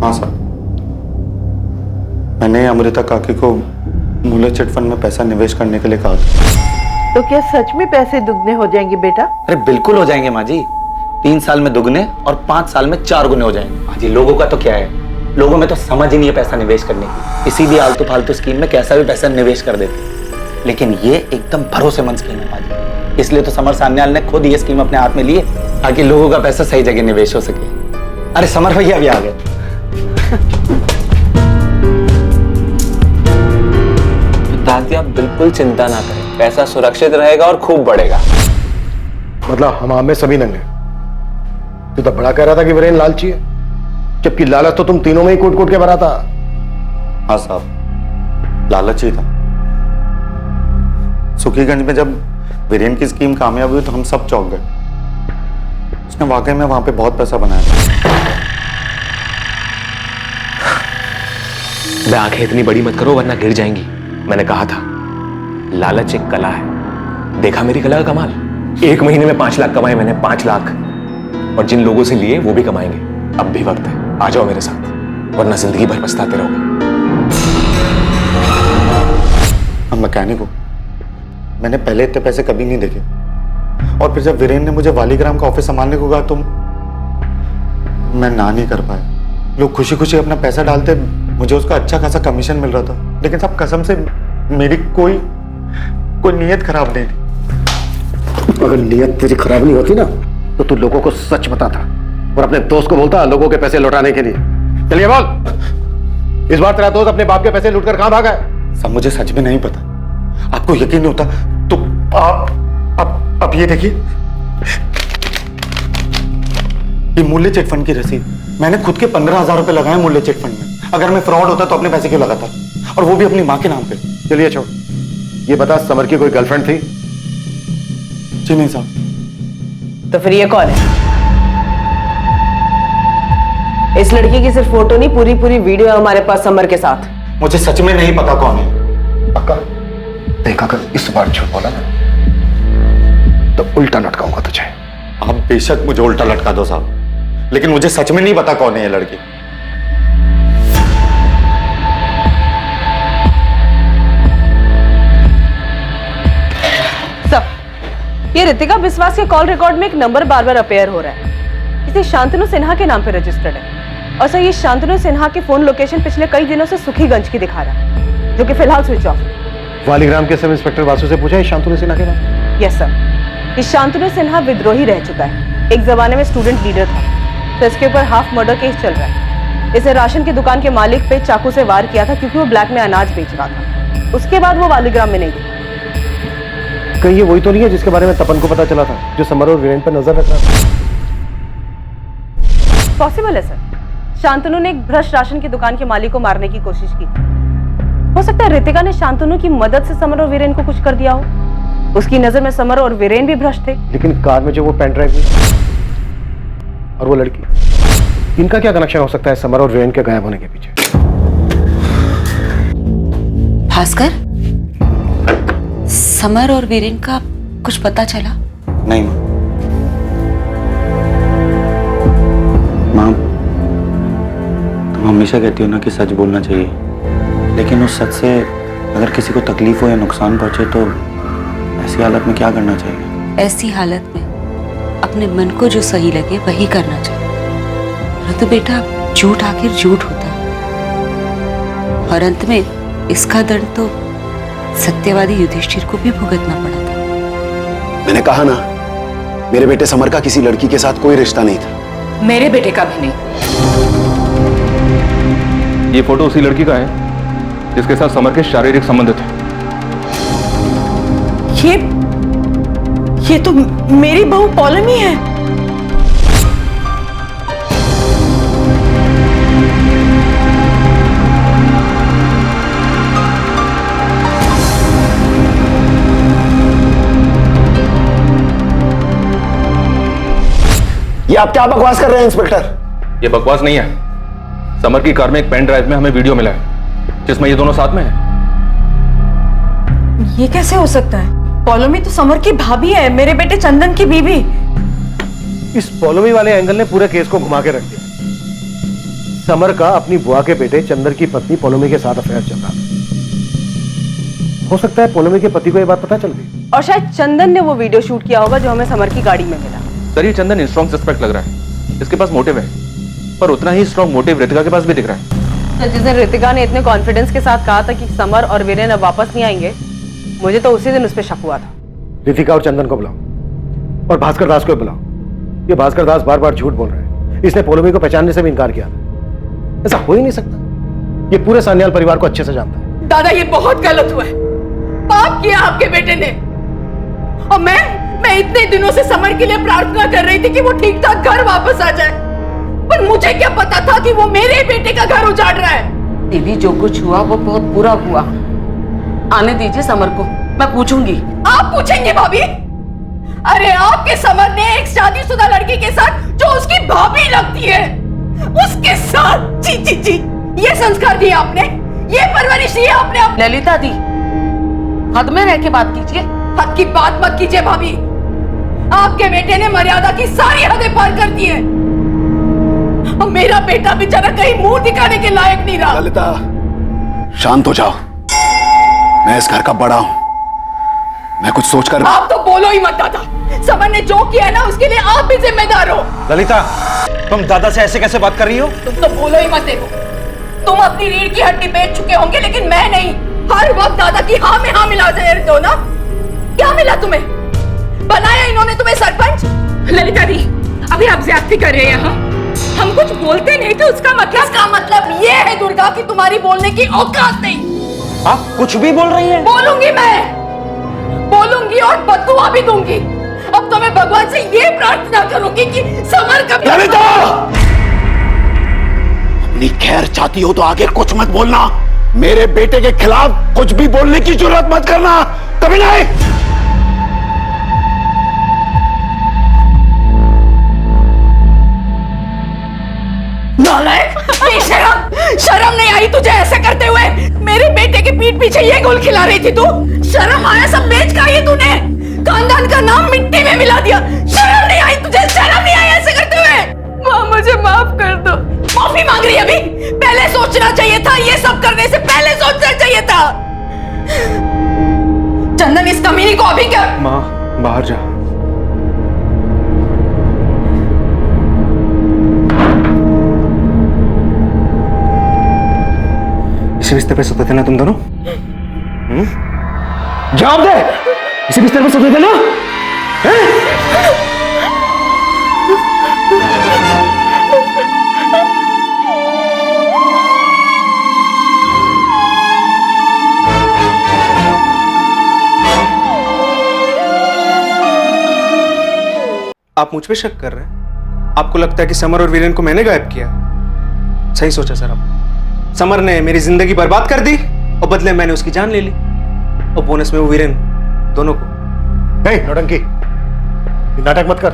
S9: हाँ सर, मैंने अमृता काकी को मूल्य चिट फंड में पैसा निवेश करने के लिए कहा था।
S10: तो क्या सच में पैसे दुगने हो जाएंगे बेटा?
S9: अरे बिल्कुल हो जाएंगे माँ जी, 3 साल में दुगने और 5 साल में 4 गुने हो जाएंगे। माँ जी, लोगों का तो क्या है, लोगों में तो समझ ही नहीं है पैसा निवेश करने की। इसी भी आलतू फालतू स्कीम में कैसा भी पैसा निवेश कर देते, लेकिन ये एकदम भरोसेमंद स्कीम है माँ जी। इसलिए तो समर सान्याल ने खुद ये स्कीम अपने हाथ में ली है, ताकि लोगों का पैसा सही जगह निवेश हो सके। अरे समर भैया भी आ गए।
S3: दादी, आप बिल्कुल चिंता ना करें, पैसा सुरक्षित रहेगा और खूब बढ़ेगा।
S15: मतलब हम में सभी नंगे। तू तो बड़ा कह रहा था कि वीरेन लालची है, जबकि लालच तो तुम तीनों में ही कूट कूट के भरा था।
S9: हाँ साहब, लालच ही था। सुखीगंज में जब वीरेन की स्कीम कामयाब हुई तो हम सब चौंक गए। उसने वाकई में वहां पे बहुत पैसा बनाया था।
S3: मैं आंखें इतनी बड़ी मत करो वरना गिर जाएंगी। मैंने कहा था, लालच एक कला है। देखा मेरी कला का कमाल, 1 महीने में 5 लाख कमाए मैंने, 5 लाख। और जिन लोगों से लिए वो भी कमाएंगे। अब भी वक्त है, आ जाओ मेरे साथ, वरना जिंदगी भर पछताते रहोगे।
S9: हम मैकेनिक हो, मैंने पहले इतने पैसे कभी नहीं देखे। और फिर जब वीरेन ने मुझे वालीग्राम का ऑफिस संभालने को कहा तो मैं ना नहीं कर पाया। लोग खुशी खुशी अपना पैसा डालते, मुझे उसका अच्छा खासा कमीशन मिल रहा था। लेकिन सब कसम से मेरी कोई नीयत खराब नहीं थी।
S15: अगर नीयत तेरी खराब नहीं होती ना तो तू लोगों को सच बताता और अपने दोस्त को बोलता लोगों के पैसे लौटाने के लिए। चलिए बोल, इस बार तेरा दोस्त अपने बाप के पैसे लूटकर कहां भागा है?
S9: सब मुझे सच में नहीं पता। आपको यकीन नहीं होता तो अब ये देखिए, ये मूल्य चिट फंड की रसीद। मैंने खुद के 15,000 रुपए लगाए मूल्य चिट फंड में। अगर मैं फ्रॉड होता तो अपने पैसे क्यों लगाता, और वो भी अपनी माँ के नाम पे।
S15: चलिए छोड़, ये बता समर की कोई गर्लफ्रेंड थी?
S9: जी नहीं साहब।
S13: तो फिर ये कौन है? इस लड़की की सिर्फ फोटो नहीं, पूरी पूरी वीडियो है हमारे पास समर के साथ।
S9: मुझे सच में नहीं पता कौन है।
S15: पक्का? देखा कर इस बार झूठ बोला ना तो उल्टा लटकाऊंगा तुझे।
S9: आप बेशक मुझे उल्टा लटका दो साहब, लेकिन मुझे सच में नहीं पता कौन है ये लड़की।
S13: ये रितिका विश्वास के कॉल रिकॉर्ड में एक नंबर बार बार अपेयर हो रहा है। इसे शांतनु सिन्हा के नाम पे रजिस्टर्ड है। और सर, ये शांतनु सिन्हा की फोन लोकेशन पिछले कई दिनों से सुखीगंज की दिखा रहा है, जो कि फिलहाल स्विच ऑफ है।
S15: वालीग्राम के सब इंस्पेक्टर वासु से पूछा है शांतनु सिन्हा के नाम?
S13: यस सर, ये शांतनु सिन्हा विद्रोही रह चुका है। एक जमाने में स्टूडेंट लीडर था, तो इसके ऊपर हाफ मर्डर केस चल रहा है। इसे राशन की दुकान के मालिक पे चाकू से वार किया था क्योंकि वो ब्लैक में अनाज बेच रहा था। उसके बाद वो वालीग्राम में नहीं दिखा।
S15: कहीं ये वही तो नहीं है जिसके बारे में तपन को पता चला था, जो समर और वीरेन पर नजर रख रहा था?
S13: पॉसिबल है सर। शांतनु ने एक भ्रष्ट राशन की दुकान के मालिक को मारने की कोशिश की थी। हो सकता है रितिका ने शांतनु की मदद से समर और वीरेन को कुछ कर दिया हो। उसकी नजर में समर और वीरेन भी भ्रष्ट थे।
S15: लेकिन कार में जो वो पेन ड्राइव और वो लड़की, इनका क्या कनेक्शन हो सकता है समर और वीरेन के गायब होने के पीछे?
S12: भास्कर, समर और वीरेन का कुछ पता चला?
S9: नहीं माँ, तुम हमेशा कहती हो ना कि सच बोलना चाहिए, लेकिन उस सच से अगर किसी को तकलीफ हो या नुकसान पहुंचे तो ऐसी हालत में क्या करना चाहिए?
S12: ऐसी हालत में अपने मन को जो सही लगे वही करना चाहिए। तो बेटा, झूठ आखिर झूठ होता है और अंत में इसका दर्द तो सत्यवादी युधिष्ठिर को भी भुगतना पड़ा था।
S6: मैंने कहा ना, मेरे बेटे समर का किसी लड़की के साथ कोई रिश्ता नहीं था।
S12: मेरे बेटे का भी नहीं।
S3: ये फोटो उसी लड़की का है जिसके साथ समर के शारीरिक संबंध थे।
S10: ये तो मेरी बहू पौलमी है।
S6: ये आप क्या बकवास कर रहे हैं इंस्पेक्टर?
S3: ये बकवास नहीं है। समर की कार में एक पेन ड्राइव में हमें वीडियो मिला है जिसमें ये दोनों साथ में हैं।
S22: ये कैसे हो सकता है? पौलमी तो समर की भाभी है, मेरे बेटे चंदन की बीवी।
S15: इस पौलमी वाले एंगल ने पूरे केस को घुमा के रख दिया। समर का अपनी बुआ के बेटे चंदन की पत्नी पौलमी के साथ अफेयर चल रहा था। हो सकता है पौलमी के पति को ये बात पता चल गई
S13: और शायद चंदन ने वो वीडियो शूट किया होगा जो हमें समर की गाड़ी में मिला।
S3: सर, ये चंदन स्ट्रॉन्ग सस्पेक्ट लग रहा है। इसके पास मोटिव है, पर उतना ही स्ट्रॉन्ग मोटिव रितिका के पास भी दिख रहा है।
S13: तो जिस दिन रितिका ने इतने कॉन्फिडेंस के साथ कहा था कि समर और वीरेन अब वापस नहीं आएंगे, मुझे तो उसी दिन उस पर शक हुआ था।
S15: रितिका और चंदन को बुलाओ और भास्कर दास को बुलाओ। ये भास्कर दास बार बार झूठ बोल रहे हैं। इसने पौलमी को पहचानने से भी इनकार किया था। ऐसा हो ही नहीं सकता। ये पूरे सान्याल परिवार को अच्छे से जानता है।
S10: दादा, ये बहुत गलत हुआ है। पाप किया आपके बेटे ने। और मैं इतने दिनों से समर के लिए प्रार्थना कर रही थी कि वो ठीक ठाक घर वापस आ जाए, पर मुझे क्या पता था कि वो मेरे बेटे का घर उजाड़ रहा है।
S12: दीदी, जो कुछ हुआ वो बहुत बुरा हुआ। आने दीजिए समर को, मैं पूछूंगी।
S10: आप पूछेंगे भाभी? अरे आपके समर ने एक शादीशुदा लड़की के साथ जो उसकी भाभी लगती है उसके साथ जी जी जी ये संस्कार दिए आपने, ये परवरिश दी आपने।
S12: ललिता दी, हद में रह के बात कीजिए।
S10: हद की बात मत कीजिए भाभी। आपके बेटे ने मर्यादा की सारी हदें पार कर दी है और मेरा बेटा बेचारा कहीं मुंह दिखाने के लायक नहीं रहा।
S6: ललिता, शांत हो जाओ। मैं इस घर का बड़ा हूं। मैं कुछ सोच कर।
S10: आप तो बोलो ही मत दादा। समर ने जो किया है ना उसके लिए आप भी जिम्मेदार हो।
S15: ललिता, तुम दादा से ऐसे कैसे बात कर रही हो?
S10: तुम तो बोलो ही मत। देखो, तुम अपनी रीढ़ की हड्डी बेच चुके होंगे, लेकिन मैं नहीं। हर वक्त दादा की हाँ में हाँ मिला रहते हो ना। क्या मिला तुम्हें? बनाया इन्होंने तुम्हें सरपंच? ललिता दी, अभी आप ज्यादती कर रहे हैं यहाँ। हम कुछ बोलते नहीं थे, उसका मतलब ये है दुर्गा कि तुम्हारी बोलने की औकात नहीं।
S15: आप कुछ भी बोल रही हैं?
S10: बोलूंगी, मैं बोलूंगी और बददुआ भी दूंगी। अब तो मैं भगवान से ये प्रार्थना करूंगी कि समर का।
S6: ललिता, अपनी खैर चाहती हो तो आगे कुछ मत बोलना। मेरे बेटे के खिलाफ कुछ भी बोलने की जरूरत मत करना, कभी नहीं।
S10: नालायक, शर्म नहीं आई तुझे ऐसा करते हुए? मेरे बेटे के पीठ पीछे ये गोल खिला रही थी तू। शर्म आया? सब बेच खाई है तूने, खानदान का नाम मिट्टी में मिला दिया। शर्म नहीं आई तुझे? शर्म नहीं आई ऐसे करते हुए? माँ, मुझे माफ कर दो। माफी मांग रही अभी? पहले सोचना चाहिए था। ये सब करने से पहले सोचना चाहिए था। चंदन, इस कमीनी को अभी क्या?
S11: माँ, बाहर जा। इसी बिस्तर पे सोते थे ना तुम दोनों?
S15: जवाब दे। इसी बिस्तर पे सोते थे ना?
S11: आप मुझ पे शक कर रहे हैं? आपको लगता है कि समर और वीरेन को मैंने गायब किया? सही सोचा सर आपने। समर ने मेरी जिंदगी बर्बाद कर दी और बदले मैंने उसकी जान ले ली, और बोनस में वो वीरेन, दोनों को।
S15: नौटंकी, नाटक मत कर।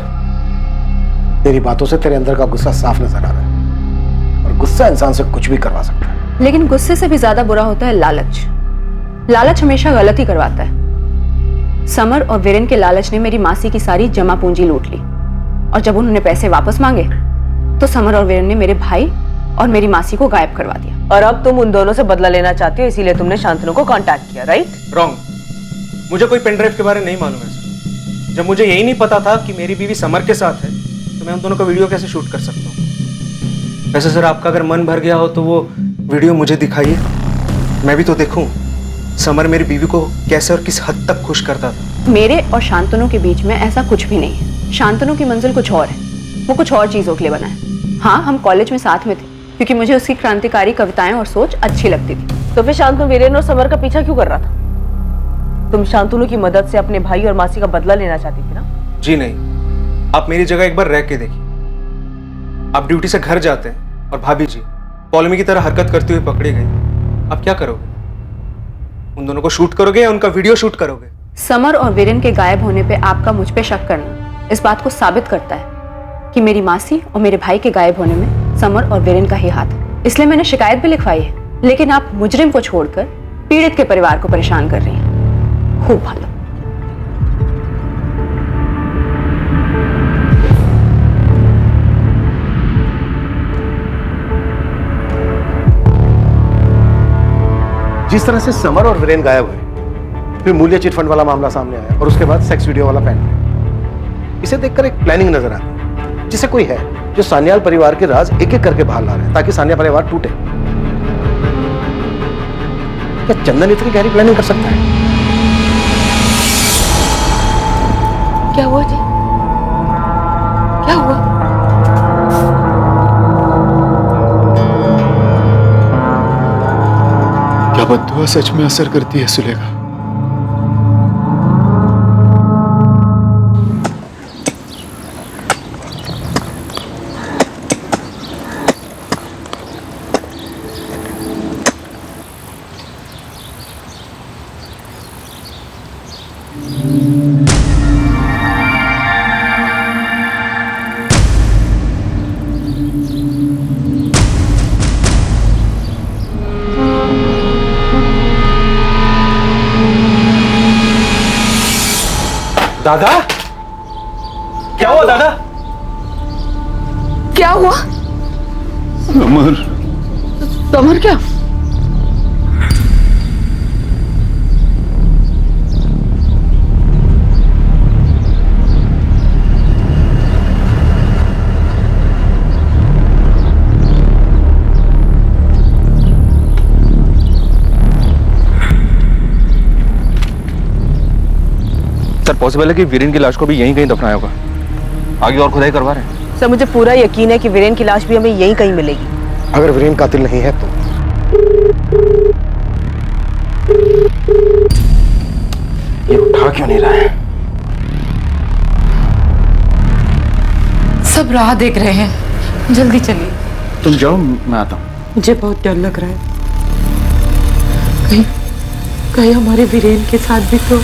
S15: तेरी बातों से तेरे अंदर का गुस्सा साफ नजर आ रहा है, और गुस्सा इंसान से कुछ भी करवा सकता है।
S22: लेकिन गुस्से से भी ज्यादा बुरा होता है लालच। लालच हमेशा गलत ही करवाता है। समर और वीरेन के लालच ने मेरी मासी की सारी जमा पूंजी लूट ली, और जब उन्होंने पैसे वापस मांगे तो समर और वीरेन ने मेरे भाई और मेरी मासी को गायब करवा दिया।
S13: और अब तुम उन दोनों से बदला लेना चाहते हो, इसीलिए तुमने शांतनु को कांटेक्ट किया, राइट?
S11: रॉन्ग। मुझे कोई पेन ड्राइव के बारे में नहीं मालूम है सर। जब मुझे यही नहीं पता था कि मेरी बीवी समर के साथ है, तो मैं उन दोनों का वीडियो कैसे शूट कर सकता हूँ? वैसे सर, आपका अगर मन भर गया हो तो वो वीडियो मुझे दिखाइए, मैं भी तो देखूं समर मेरी बीवी को कैसे और किस हद तक खुश करता था।
S22: मेरे और शांतनु के बीच में ऐसा कुछ भी नहीं है। शांतनु की मंजिल कुछ और है, वो कुछ और चीजों के लिए बना है। हाँ, हम कॉलेज में साथ में थे क्योंकि मुझे उसकी क्रांतिकारी कविताएं और सोच अच्छी लगती थी।
S13: तो फिर शांतनु वीरेन और समर का पीछा क्यों कर रहा था? तुम शांतनु की मदद से अपने भाई और मासी का बदला लेना चाहती थी ना? जी नहीं, आप मेरी जगह एक बार रह के देखिए। आप ड्यूटी से घर जाते हैं और भाभी जी पॉलोमी की तरह हरकत करते हुए पकड़ी गई, आप क्या करोगे? उन दोनों को शूट करोगे या उनका वीडियो शूट करोगे?
S22: समर और वीरेन के गायब होने पे आपका मुझ पे शक करना इस बात को साबित करता है कि मेरी मासी और मेरे भाई के गायब होने में समर और वीरेन का ही हाथ है। इसलिए मैंने शिकायत भी लिखवाई है, लेकिन आप मुजरिम को छोड़कर पीड़ित के परिवार को परेशान कर रही हैं। खूब भालो।
S15: जिस तरह से समर और वीरेन गायब हुए, फिर मूल्य चिटफंड वाला मामला सामने आया, और उसके बाद सेक्स वीडियो वाला पैन ड्राइव, इसे देखकर एक प्लानिंग नजर आती है, जिसे कोई है जो सान्याल परिवार के राज एक एक करके बाहर ला रहे हैं ताकि सान्याल परिवार टूटे। क्या चंदन इतनी गहरी प्लानिंग कर सकता है?
S10: क्या हुआ जी? क्या हुआ?
S6: क्या बद्दुआ सच में असर करती है सुलेखा?
S11: दादा, क्या हुआ दादा?
S10: क्या हुआ?
S6: समर।
S10: समर क्या?
S7: सर, पॉसिबल है कि वीरेन की लाश को भी यहीं कहीं दफनाया होगा। आगे और खुदाई करवा रहे हैं।
S13: सर, मुझे पूरा यकीन है कि वीरेन की लाश भी हमें यहीं कहीं मिलेगी।
S15: अगर वीरेन कातिल नहीं है तो
S21: ये उठा क्यों नहीं रहा है?
S12: सब राह देख रहे हैं, जल्दी चलिए।
S21: तुम जाओ, मैं आता हूँ।
S12: मुझे बहुत डर लग रहा है, कहीं हमारे वीरेन के साथ भी तो।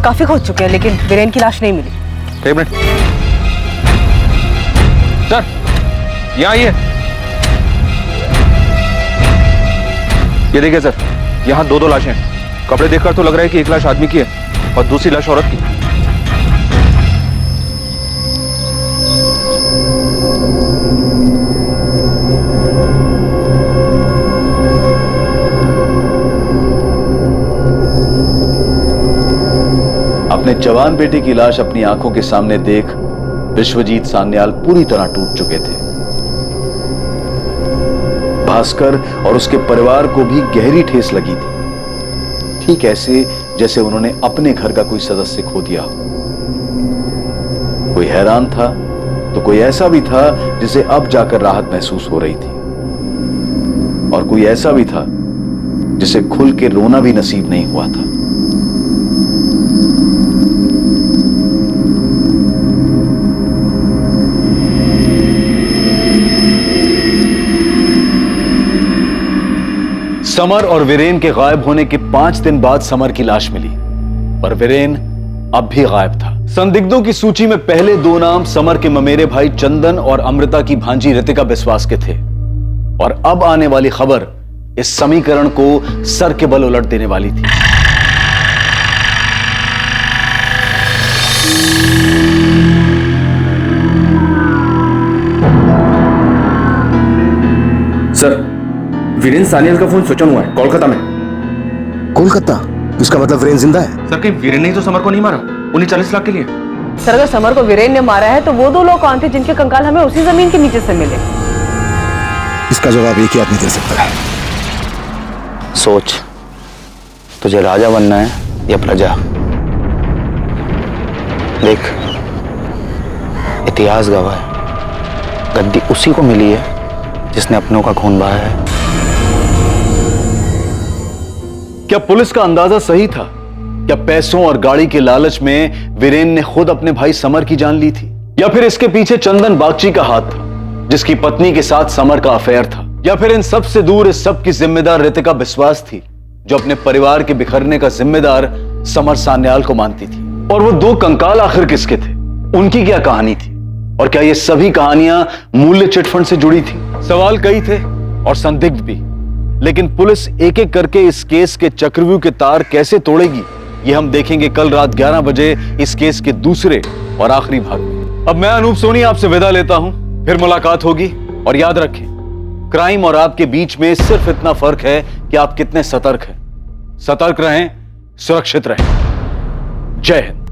S13: काफी खोज चुके हैं लेकिन वीरेन की लाश नहीं मिली।
S7: एक मिनट सर, यहाँ आइए। ये देखिए सर, यहाँ दो लाशें हैं। कपड़े देखकर तो लग रहा है कि एक लाश आदमी की है और दूसरी लाश औरत की।
S1: अपने जवान बेटे की लाश अपनी आंखों के सामने देख विश्वजीत सान्याल पूरी तरह टूट चुके थे। भास्कर और उसके परिवार को भी गहरी ठेस लगी थी, ठीक ऐसे जैसे उन्होंने अपने घर का कोई सदस्य खो दिया हो। कोई हैरान था तो कोई ऐसा भी था जिसे अब जाकर राहत महसूस हो रही थी, और कोई ऐसा भी था जिसे खुल के रोना भी नसीब नहीं हुआ था। समर और वीरेन के गायब होने के 5 दिन बाद समर की लाश मिली, पर वीरेन अब भी गायब था। संदिग्धों की सूची में पहले 2 नाम समर के ममेरे भाई चंदन और अमृता की भांजी रितिका बिस्वास के थे, और अब आने वाली खबर इस समीकरण को सर के बल उलट देने वाली थी।
S3: सर, वीरेन सानियाल का फोन स्विच ऑन हुआ है कोलकाता में।
S15: कोलकाता? इसका मतलब वीरेन जिंदा है?
S3: सर, कहीं वीरेन ने ही तो समर को नहीं मारा उन्हें 40 लाख के लिए?
S13: सर, अगर समर को वीरेन ने मारा है तो वो 2 लोग कौन थे जिनके कंकाल हमें उसी जमीन के नीचे से मिले?
S15: इसका जवाब एक ही आदमी दे सकता है।
S9: सोच, तुझे राजा बनना है या प्रजा? देख, इतिहास गवाह है, गद्दी उसी को मिली है जिसने अपनों का खून बहाया है।
S1: क्या पुलिस का अंदाजा सही था? क्या पैसों और गाड़ी के लालच में वीरेन ने खुद अपने भाई समर की जान ली थी, या फिर इसके पीछे चंदन बागची का हाथ था, जिसकी पत्नी के साथ समर का अफेयर था? या फिर इन सब से दूर इस सब की जिम्मेदार रितिका बिस्वास थी, जो अपने परिवार के बिखरने का जिम्मेदार समर सान्याल को मानती थी? और वो 2 कंकाल आखिर किसके थे? उनकी क्या कहानी थी? और क्या ये सभी कहानियां मूल्य चिटफंड से जुड़ी थी? सवाल कई थे और संदिग्ध भी, लेकिन पुलिस एक एक करके इस केस के चक्रव्यूह के तार कैसे तोड़ेगी, ये हम देखेंगे कल रात 11 बजे इस केस के दूसरे और आखिरी भाग में। अब मैं अनूप सोनी आपसे विदा लेता हूं, फिर मुलाकात होगी। और याद रखें, क्राइम और आपके बीच में सिर्फ इतना फर्क है कि आप कितने सतर्क हैं। सतर्क रहें, सुरक्षित रहें। जय हिंद।